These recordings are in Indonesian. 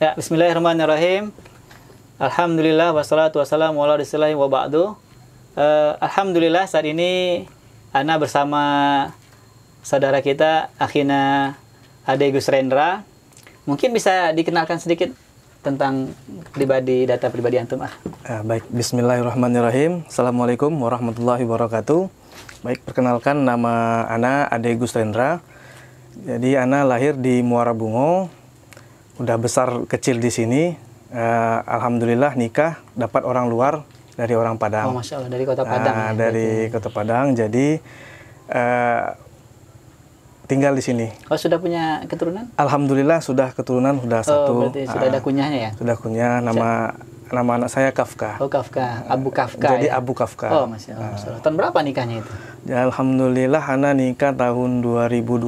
Ya, bismillahirrahmanirrahim. Alhamdulillah wassalatu wassalamu ala rasulillah wa ba'du. Alhamdulillah saat ini ana bersama saudara kita akhina Ade Gus Rendra. Mungkin bisa dikenalkan sedikit tentang data pribadi antum. Baik, bismillahirrahmanirrahim. Assalamualaikum warahmatullahi wabarakatuh. Baik, perkenalkan nama ana Ade Gus Rendra. Jadi ana lahir di Muara Bungo. Udah besar kecil di sini. Alhamdulillah nikah dapat orang luar dari orang Padang. Oh, Masya Allah, dari kota Padang. Dari kota Padang. Jadi tinggal di sini. Oh, sudah punya keturunan? Alhamdulillah sudah keturunan, sudah satu. Berarti sudah ada kunyahnya ya? Sudah kunyah. Nama anak saya Kafka. Oh, Kafka. Abu Kafka. Jadi ya? Abu Kafka. Oh, Masya Allah. Tahun berapa nikahnya itu? Ya, Alhamdulillah ana nikah tahun 2012.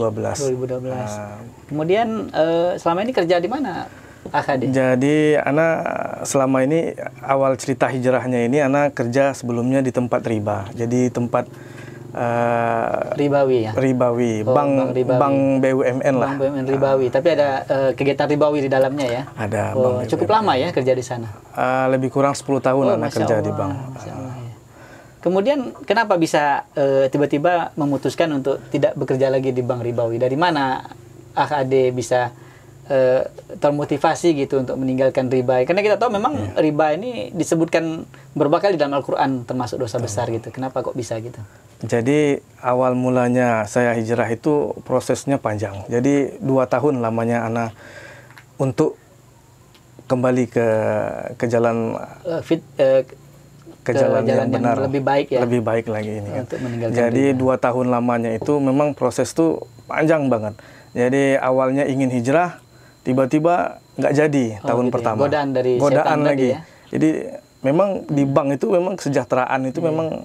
2012. Kemudian selama ini kerja di mana, Akade? Jadi ana selama ini awal cerita hijrahnya ini ana kerja sebelumnya di tempat riba. Jadi tempat ribawi ya? Ribawi, bank BUMN lah. Bank BUMN ribawi, tapi ada kegiatan ribawi di dalamnya ya? Ada. Cukup lama ya kerja di sana? Lebih kurang 10 tahun ana kerja di bank. Ya. Kemudian kenapa bisa tiba-tiba memutuskan untuk tidak bekerja lagi di bank ribawi? Dari mana Ade bisa termotivasi gitu untuk meninggalkan riba? Karena kita tahu memang riba ini disebutkan berapa kali dalam Al-Quran termasuk dosa besar gitu. Kenapa kok bisa gitu? Jadi awal mulanya saya hijrah itu prosesnya panjang. Jadi 2 tahun lamanya ana untuk kembali ke jalan ke jalan yang benar, lebih baik ya. Lebih baik lagi ini. Untuk meninggalkan jadi riba. 2 tahun lamanya itu memang proses tuh panjang banget. Jadi awalnya ingin hijrah, tiba-tiba nggak jadi tahun gitu pertama. Ya. Godaan setan lagi. ya? Jadi memang di bank itu memang kesejahteraan itu memang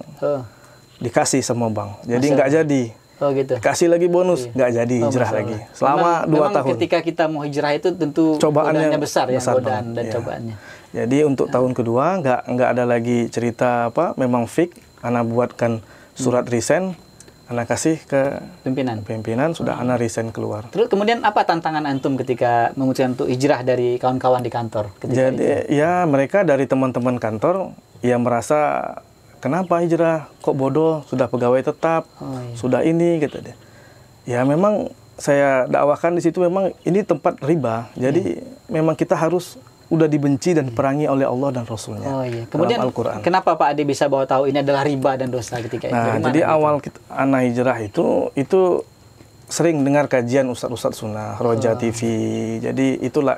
dikasih sama bank. Jadi nggak jadi. Oh gitu. Kasih lagi bonus, nggak jadi hijrah lagi. Selama 2 tahun. Ketika kita mau hijrah itu tentu cobaannya besar ya, godaan dan cobaannya. Jadi untuk tahun kedua nggak ada lagi cerita apa, memang fix. Ana buatkan surat resign, ana kasih ke pimpinan sudah ana resign keluar. Terus kemudian apa tantangan antum ketika memutuskan untuk hijrah dari kawan-kawan di kantor? Jadi ya mereka dari teman-teman kantor yang merasa kenapa hijrah, kok bodoh, sudah pegawai tetap, sudah ini gitu deh. Ya memang saya dakwahkan di situ memang ini tempat riba, jadi memang kita harus udah dibenci dan perangi oleh Allah dan Rasulnya. Oh iya. Kemudian kenapa Pak Ade bisa bawa tahu ini adalah riba dan dosa ketika itu? Nah, jadi awal ana hijrah itu sering dengar kajian Ustadz Sunnah, Roja TV. Jadi itulah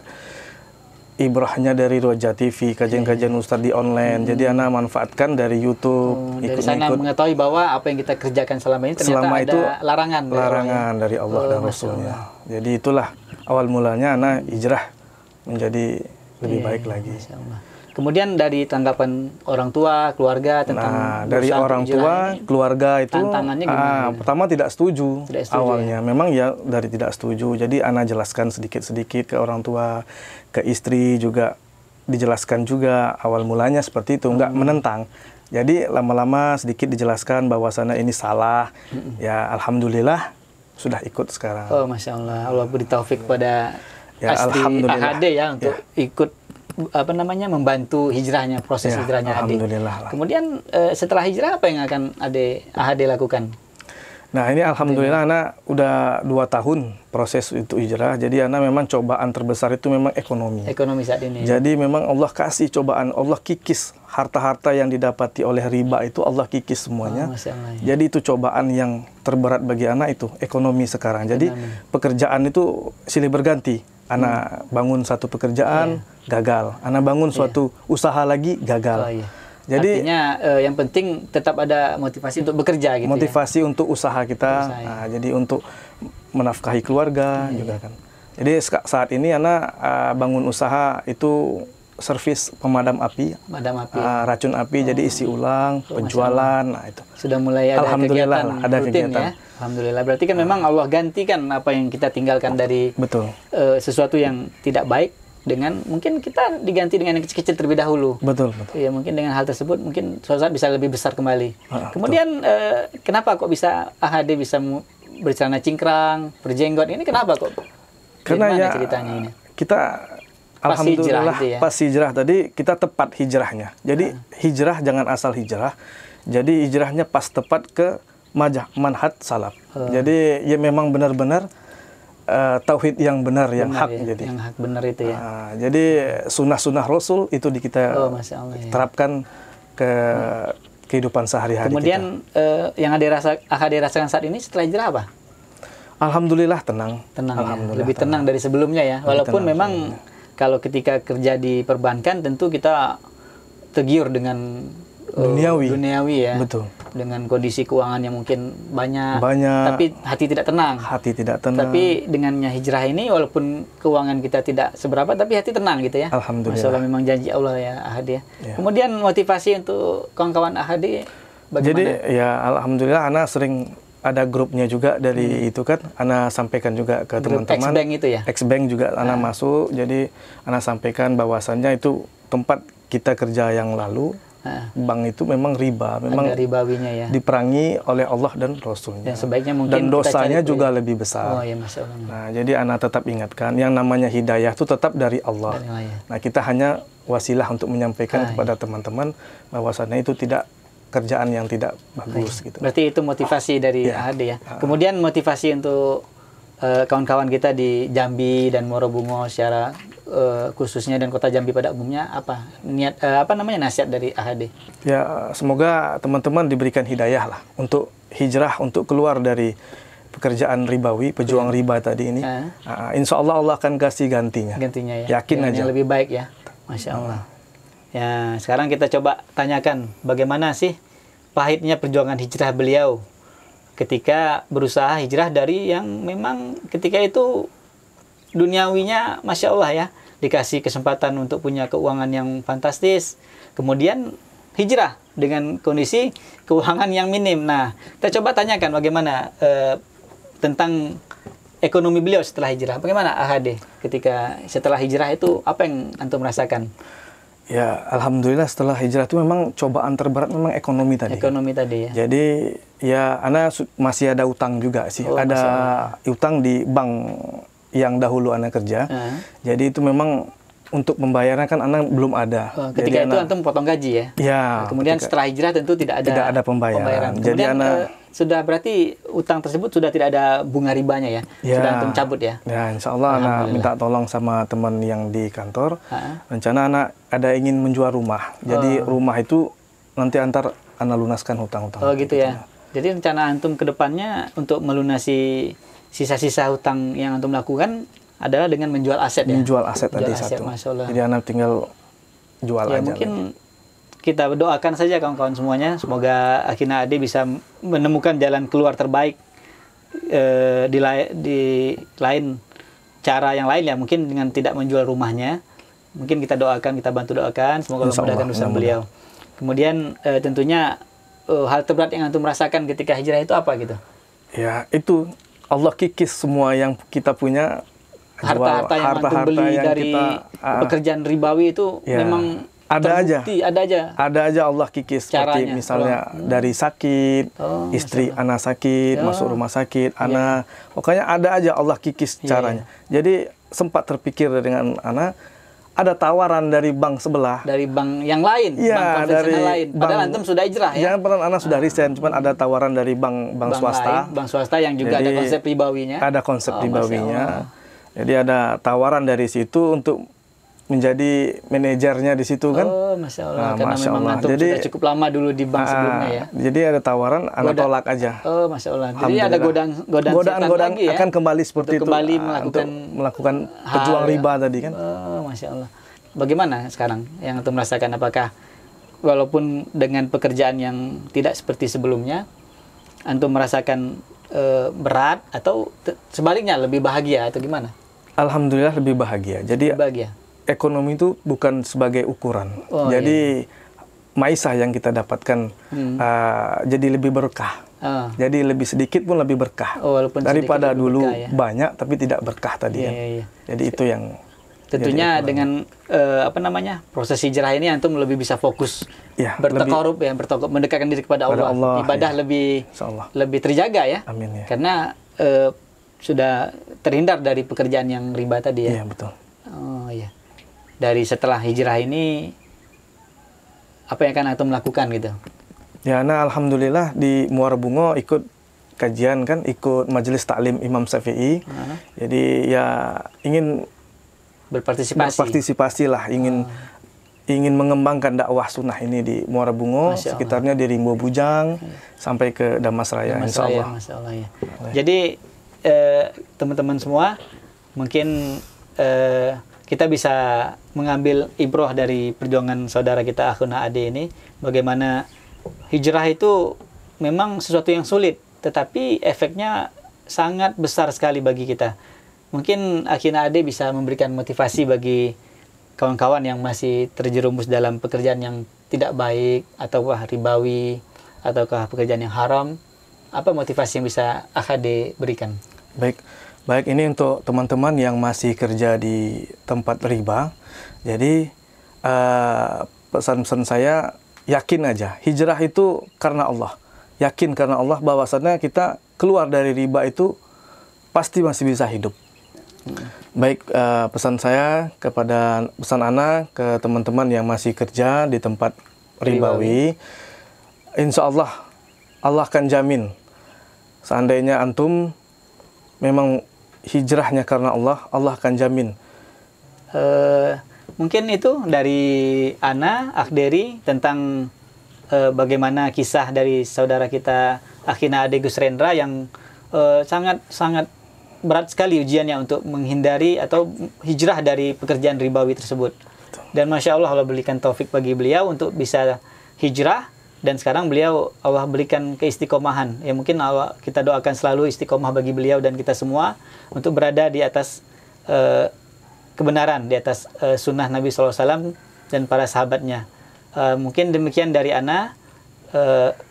ibrahnya dari Roja TV, kajian-kajian Ustadz di online. Jadi ana manfaatkan dari YouTube. Dari sana mengetahui bahwa apa yang kita kerjakan selama ini ternyata ada larangan dari Allah dan Rasulnya. Jadi itulah awal mulanya ana hijrah menjadi lebih baik lagi. Kemudian dari tanggapan orang tua, keluarga tentang dari orang tua, keluarga itu tantangannya gimana? Pertama tidak setuju awalnya. Ya? Memang ya dari tidak setuju. Jadi ana jelaskan sedikit-sedikit ke orang tua, ke istri juga dijelaskan juga awal mulanya seperti itu, enggak menentang. Jadi lama-lama sedikit dijelaskan bahwasanya ini salah. Ya alhamdulillah sudah ikut sekarang. Oh Masya Allah, Allah beri taufik pada Astri Ade ya untuk ikut membantu hijrahnya, proses hijrahnya Ade. Alhamdulillah. Kemudian setelah hijrah apa yang akan Ade lakukan? Nah ini alhamdulillah ana udah 2 tahun proses itu hijrah. Jadi ana memang cobaan terbesar itu memang ekonomi. Ekonomi saat ini. Jadi memang Allah kasih cobaan, Allah kikis harta-harta yang didapati oleh riba itu Allah kikis semuanya. Jadi itu cobaan yang terberat bagi ana itu ekonomi sekarang. Jadi pekerjaan itu silih berganti. Ana bangun satu pekerjaan gagal, ana bangun suatu usaha lagi gagal. Jadi artinya yang penting tetap ada motivasi untuk bekerja gitu. Motivasi untuk usaha kita. Nah, jadi untuk menafkahi keluarga juga kan. Jadi saat ini ana bangun usaha itu servis pemadam api, racun api, jadi isi ulang, penjualan, nah itu. Sudah mulai ada kegiatan ada rutin kegiatan. Ya. Alhamdulillah. Berarti kan memang Allah gantikan apa yang kita tinggalkan dari sesuatu yang tidak baik dengan mungkin kita diganti dengan yang kecil-kecil terlebih dahulu. Betul. Ya mungkin dengan hal tersebut mungkin suatu saat bisa lebih besar kembali. Kemudian kenapa kok bisa Ade bisa bercelana cingkrang, berjenggot ini kenapa kok? Karena ya ceritanya ini? Kita Alhamdulillah hijrah, gitu ya? Pas hijrah tadi kita tepat hijrahnya. Jadi hijrah jangan asal hijrah. Jadi hijrahnya pas tepat ke manhaj salaf. Jadi ya memang benar-benar tauhid yang benar, yang hak ya, jadi. Yang hak benar itu ya. Jadi sunnah-sunnah Rasul itu kita Masya Allah, ya. terapkan ke kehidupan sehari-hari. Kemudian yang Ahadi rasakan saat ini setelah hijrah apa? Alhamdulillah tenang. Alhamdulillah, lebih tenang dari sebelumnya ya. Walaupun memang kalau ketika kerja di perbankan tentu kita tergiur dengan duniawi ya. Betul. Dengan kondisi keuangan yang mungkin banyak, tapi hati tidak tenang. Tapi dengannya hijrah ini, walaupun keuangan kita tidak seberapa, tapi hati tenang gitu ya. Alhamdulillah. Masya Allah, memang janji Allah ya Ahadi ya. Kemudian motivasi untuk kawan-kawan Ahadi bagaimana? Jadi ya Alhamdulillah Ana sering ada grupnya juga dari itu kan, Ana sampaikan juga ke teman-teman. X-Bank itu ya? X-Bank juga Ana masuk, jadi Ana sampaikan bahwasannya itu tempat kita kerja yang lalu, bank itu memang riba, memang ada ribawinya ya. Diperangi oleh Allah dan Rasulnya. Dan sebaiknya mungkin dan dosanya juga lebih besar. Ya, Masya Allah. Nah, jadi Ana tetap ingatkan, yang namanya hidayah itu tetap dari Allah. Nah, kita hanya wasilah untuk menyampaikan kepada teman-teman bahwasannya itu tidak kerjaan yang tidak bagus gitu. Berarti itu motivasi dari Ahadi ya. Kemudian motivasi untuk kawan-kawan kita di Jambi dan Morobungo secara khususnya dan Kota Jambi pada umumnya apa nasihat dari Ahadi? Ya, semoga teman-teman diberikan hidayah lah untuk hijrah, untuk keluar dari pekerjaan ribawi, pejuang riba tadi ini. Insya Allah Allah akan kasih gantinya. Gantinya ya. Yakin aja. Yang lebih baik ya. Masya Allah. Ya, sekarang kita coba tanyakan bagaimana sih pahitnya perjuangan hijrah beliau ketika berusaha hijrah dari yang memang ketika itu duniawinya Masya Allah ya, dikasih kesempatan untuk punya keuangan yang fantastis, kemudian hijrah dengan kondisi keuangan yang minim. Nah, kita coba tanyakan bagaimana tentang ekonomi beliau setelah hijrah. Bagaimana Ahadi ketika setelah hijrah itu, apa yang antum merasakan? Ya, Alhamdulillah setelah hijrah itu memang cobaan terberat memang ekonomi tadi. Ekonomi tadi ya. Jadi ya Ana masih ada utang juga sih. Ada utang di bank yang dahulu Ana kerja. Jadi itu memang untuk pembayaran kan Ana belum ada. Ketika jadi itu antum potong gaji ya? Ya. Kemudian setelah hijrah tentu tidak ada pembayaran. Jadi Ana sudah berarti utang tersebut sudah tidak ada bunga ribanya ya? Sudah antum cabut ya? Ya, insya Allah Ana minta tolong sama teman yang di kantor. Rencana Ana ada ingin menjual rumah. Jadi rumah itu nanti antar Ana lunaskan hutang-hutang. Oh gitu ya? Jadi rencana antum ke depannya untuk melunasi sisa-sisa hutang yang antum lakukan adalah dengan menjual aset ya? Menjual aset tadi satu. Jadi Ana tinggal jual aja. Mungkin kita doakan saja kawan-kawan semuanya, semoga akhirnya Ade bisa menemukan jalan keluar terbaik di lain cara yang lain ya, mungkin dengan tidak menjual rumahnya. Mungkin kita doakan, kita bantu doakan, semoga Allah memudahkan usaha beliau. Kemudian tentunya hal terberat yang antum merasakan ketika hijrah itu apa gitu? Ya, itu Allah kikis semua yang kita punya, harta-harta yang antum beli dari pekerjaan ribawi itu memang ada aja Allah kikis. Seperti Caranya, misalnya dari sakit, istri Ana sakit, masuk rumah sakit, Ana pokoknya ada aja Allah kikis caranya. Jadi sempat terpikir dengan Ana, ada tawaran dari bank sebelah, dari bank yang lain, bank konvensional lain. Padahal antum sudah hijrah ya. Jangan pernah Ana sudah resign, cuman ada tawaran dari bank swasta. Bank swasta yang juga ada konsep ribawinya. Ada konsep ribawinya. Jadi ada tawaran dari situ untuk menjadi manajernya di situ kan. Masya Allah. Karena memang antum sudah cukup lama dulu di bank sebelumnya ya. Jadi ada tawaran, Ana tolak aja. Masya Allah. Jadi ada godaan lagi ya. Akan kembali seperti untuk itu. Kembali melakukan pejuang riba tadi kan. Masya Allah. Bagaimana sekarang yang antum merasakan? Apakah walaupun dengan pekerjaan yang tidak seperti sebelumnya, antum merasakan berat atau sebaliknya lebih bahagia atau gimana? Alhamdulillah lebih bahagia. Jadi ekonomi itu bukan sebagai ukuran. Jadi maisah yang kita dapatkan jadi lebih berkah. Jadi lebih sedikit pun lebih berkah. Daripada dulu banyak tapi tidak berkah tadi kan. Jadi itu yang tentunya dengan proses hijrah ini antum lebih bisa fokus bertakarub ya, mendekatkan diri kepada Allah. Ibadah lebih terjaga ya. Amin ya. Karena sudah terhindar dari pekerjaan yang riba tadi ya. Iya betul. Oh iya. dari setelah hijrah ini apa yang akan antum lakukan gitu? Ya, Ana alhamdulillah di Muara Bungo ikut kajian kan, ikut majelis taklim Imam Syafi'i. Jadi ya ingin berpartisipasi lah, ingin mengembangkan dakwah sunnah ini di Muara Bungo, sekitarnya di Rimbo Bujang sampai ke Damas Raya, insya Allah. Masya Allah ya. Jadi teman-teman semua, mungkin kita bisa mengambil ibroh dari perjuangan saudara kita Akhuna Ade ini, bagaimana hijrah itu memang sesuatu yang sulit, tetapi efeknya sangat besar sekali bagi kita. Mungkin Akhuna Ade bisa memberikan motivasi bagi kawan-kawan yang masih terjerumus dalam pekerjaan yang tidak baik, ataukah ribawi, ataukah pekerjaan yang haram. Apa motivasi yang bisa AKD berikan? Baik, ini untuk teman-teman yang masih kerja di tempat riba. Jadi pesan-pesan saya, yakin aja, hijrah itu karena Allah. Yakin karena Allah bahwasannya kita keluar dari riba itu pasti masih bisa hidup. Baik, pesan saya pesan Ana ke teman-teman yang masih kerja di tempat ribawi, insya Allah, Allah akan jamin. Seandainya antum memang hijrahnya karena Allah, Allah akan jamin. Mungkin itu dari Ana, Akhderi, tentang bagaimana kisah dari saudara kita Akhina Ade Gusrendra yang sangat berat sekali ujiannya untuk menghindari atau hijrah dari pekerjaan ribawi tersebut. Dan Masya Allah, Allah berikan taufik bagi beliau untuk bisa hijrah, dan sekarang beliau Allah berikan keistiqomahan. Ya, mungkin Allah, kita doakan selalu istiqomah bagi beliau dan kita semua untuk berada di atas kebenaran, di atas sunnah Nabi SAW dan para sahabatnya. Mungkin demikian dari Ana,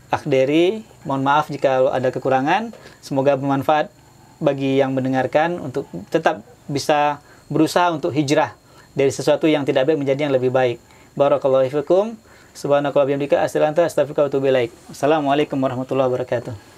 Akhderi. Mohon maaf jika ada kekurangan. Semoga bermanfaat bagi yang mendengarkan untuk tetap bisa berusaha untuk hijrah dari sesuatu yang tidak baik menjadi yang lebih baik. Barakallahu fikum. Subhanakallah bihamdika astaghfiruka wa atubu ilaik. Assalamualaikum warahmatullahi wabarakatuh.